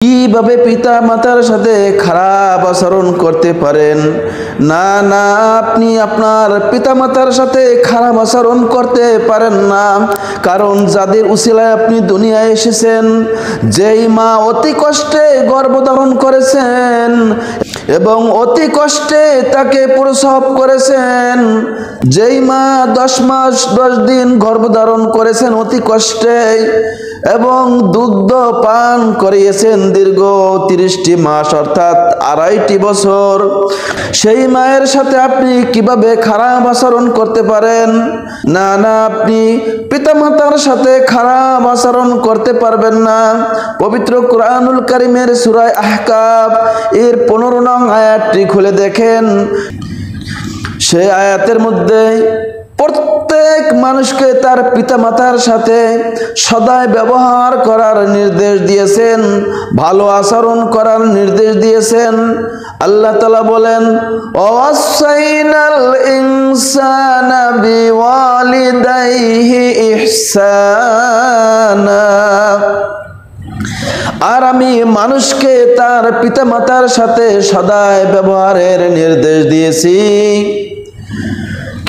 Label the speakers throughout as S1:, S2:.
S1: কিভাবে পিতা মাতার সাথে খারাপ আচরণ করতে পারেন? না না, আপনি আপনার পিতা মাতার সাথে খারাপ আচরণ করতে পারেন না। কারণ যাদের উসিলায় আপনি দুনিয়ায় এসেছেন, যেই মা অতি কষ্টে গর্ভধারণ করেছেন এবং অতি কষ্টে তাকে প্রসব করেছেন, যেই মা 10 মাস 10 দিন গর্ভধারণ করেছেন অতি কষ্টে এবং দুগ্ধ পান করিয়েছেন দীর্ঘ 30টি মাস অর্থাৎ 2.5 বছর, সেই মায়ের সাথে আপনি কিভাবে খারাপ আচরণ করতে পারেন? না না, আপনি পিতামাতার সাথে খারাপ আচরণ করতে পারবেন না। পবিত্র কুরআনুল কারীমের সূরা আহকাফ এর 15 নং আয়াতটি খুলে দেখেন। সেই আয়াতের মধ্যে প্রত্যেক মানুষকে তার পিতামাতার সাথে সদাই ব্যবহার করার নির্দেশ দিয়েছেন, ভালো আচরণ করার নির্দেশ দিয়েছেন। আল্লাহ তাআলা বলেন, ওয়াসাইনাল ইনসানা বিওয়ালিদাইহি ইহসানা, আর আমি মানুষকে তার পিতামাতার সাথে সদাই ব্যবহারের নির্দেশ দিয়েছি।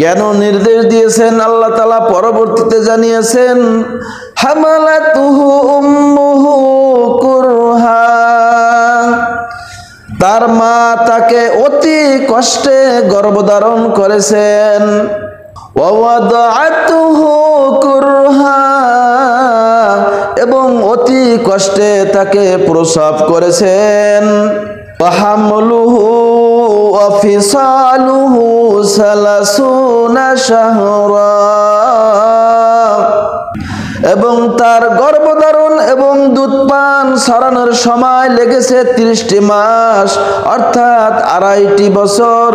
S1: কেন নির্দেশ দিয়েছেন আল্লাহ তাআলা পরবর্তীতে জানিয়েছেন, হামালাতুহু উম্মুহু কুরহা, তার মা তাকে অতি কষ্টে গর্ভধারণ করেছেন। ওয়াদাআতুহু কুরহা, এবং অতি কষ্টে তাকে প্রসব করেছেন। ওয়াহামলুহু ওয়াফিসালুহু 30 শাহরা, এবং তার গর্ভধারণ এবং দুধ পান ছড়ানোর সময় লেগেছে 30টি মাস অর্থাৎ 2.5 বছর।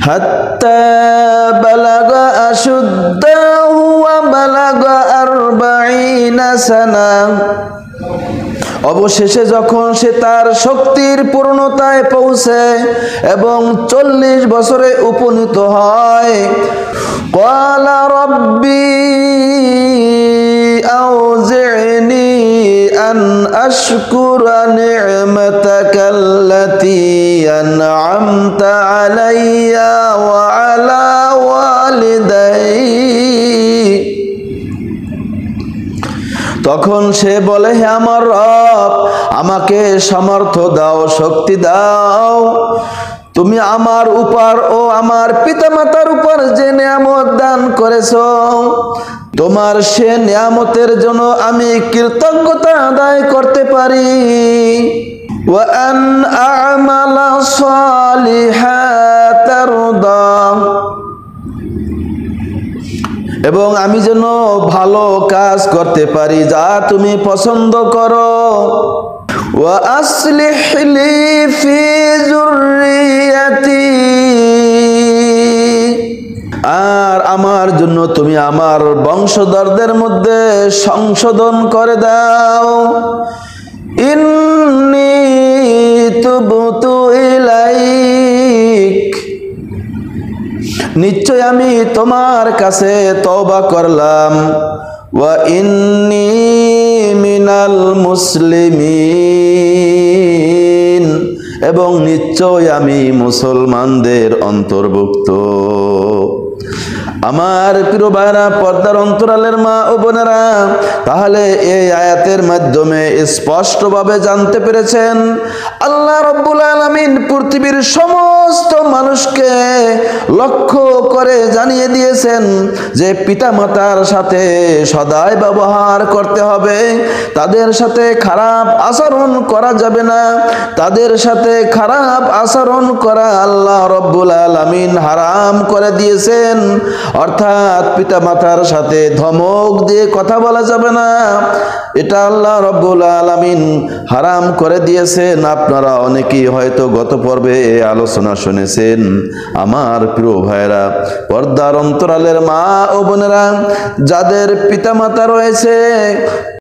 S1: হাত্তা বালাগা আশুদ্দাহু ওয়া বালাগা 40 সানা, অবশেষে যখন সে তার শক্তির পূর্ণতায় পৌঁছে এবং 40 বছরে উপনীত হয়, ক্বালা রাব্বি আউজি'নি আন আশকুরা নি'মাতাকাল্লাতী আন'আমতা আলাইয়া ওয়া আলা ওয়ালিদাইয়া। তখন সে বলে, হে আমার রব, আমাকে সামর্থ্য দাও, শক্তি দাও। তুমি আমার উপর ও আমার পিতামাতার উপর যে নিয়ামত দান করেছো, তোমার সে নিয়ামতের জন্য আমি কৃতজ্ঞতা আদায় করতে পারি। ওয়া আন আ'মালা সালিহান তারদা, এবং আমি যেন ভালো কাজ করতে পারি যা তুমি পছন্দ করো। ওয়া আসলিহ লি ফি যুররিয়াতি, আর আমার জন্য তুমি আমার বংশধরদের মধ্যে সংশোধন করে দাও। ইন্নী তুবতু ইলাইক, নিশ্চয় আমি তোমার কাছে তওবা করলাম। ওয়া ইন্নী মিনাল মুসলিমিন, এবং নিশ্চয় আমি মুসলমানদের অন্তর্ভুক্ত। আমার প্রিয় ভাইরা, পর্দার অন্তরালের মা ও বোনেরা, তাহলে এই আয়াতের মাধ্যমে স্পষ্টভাবে জানতে পেরেছেন আল্লাহ রাব্বুল আলামিন পৃথিবীর সমস্ত মানুষকে লক্ষ্য করে জানিয়ে দিয়েছেন যে পিতামাতার সাথে সদাই ব্যবহার করতে হবে, তাদের সাথে খারাপ আচরণ করা যাবে না। তাদের সাথে খারাপ আচরণ করা আল্লাহ রাব্বুল আলামিন হারাম করে দিয়েছেন, অর্থাৎ পিতামাতার সাথে ধমক দিয়ে কথা বলা যাবে না, এটা আল্লাহ রাব্বুল আলামিন হারাম করে দিয়েছেন। আপনারা অনেকেই হয়তো গত পর্বে এই আলোচনা শুনেছেন। আমার প্রিয় ভাইরা, পর্দার অন্তরালের মা ও বোনেরা, যাদের পিতামাতা রয়েছে